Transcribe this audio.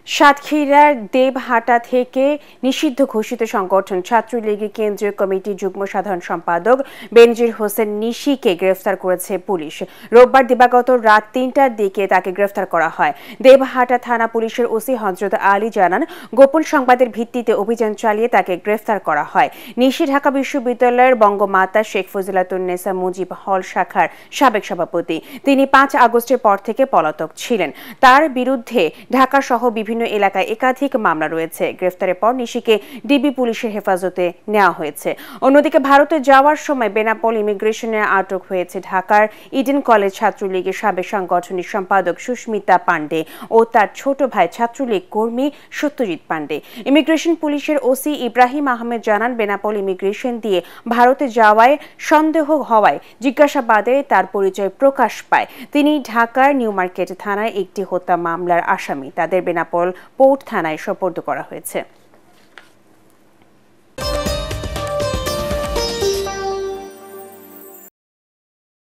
সাতক্ষীরার দেবহাটা থেকে নিষিদ্ধ ঘোষিত সংগঠন ছাত্রলীগের কেন্দ্রীয় কমিটির যুগ্ম সাধারণ সম্পাদক বেনজির হোসেন নিশিকে গ্রেফতার করেছে পুলিশ। রোববার দিবাগত রাত ৩টার দিকে তাকে গ্রেফতার করা হয়। দেবহাটা থানা পুলিশের ওসি হযরত আলী জানান, গোপন সংবাদের ভিত্তিতে অভিযান চালিয়ে তাকে গ্রেফতার করা হয়। নিশি ঢাকা বিশ্ববিদ্যালয়ের বঙ্গমাতা শেখ ফজিলাতুন্নেসা মুজিব হল শাখার সাবেক সভাপতি। তিনি ৫ আগস্টের পর থেকে পলাতক ছিলেন। তার বিরুদ্ধে ঢাকা সহ বিভিন্ন এলাকায় একাধিক মামলা রয়েছে। গ্রেফতারের পর নিশিকে ডিবি পুলিশের হেফাজতে নেওয়া হয়েছে। অন্যদিকে ভারতে যাওয়ার সময় বেনাপোল ইমিগ্রেশনে আটক হয়েছে ঢাকার ইডেন কলেজ ছাত্রলীগের সাবেক সাংগঠনিক সম্পাদক সুস্মিতা পান্ডে ও তার ছোট ভাই ছাত্রলীগ কর্মী সত্যজিৎ পান্ডে। ইমিগ্রেশন পুলিশের ওসি ইব্রাহিম আহমেদ জানান, বেনাপোল ইমিগ্রেশন দিয়ে ভারতে যাওয়ায় সন্দেহ হওয়ায় জিজ্ঞাসাবাদে তার পরিচয় প্রকাশ পায়। তিনি ঢাকার নিউ মার্কেট থানায় একটি হত্যা মামলার আসামি। তাদের বেনাপোল পোর্ট থানায় সোপর্দ করা হয়েছে।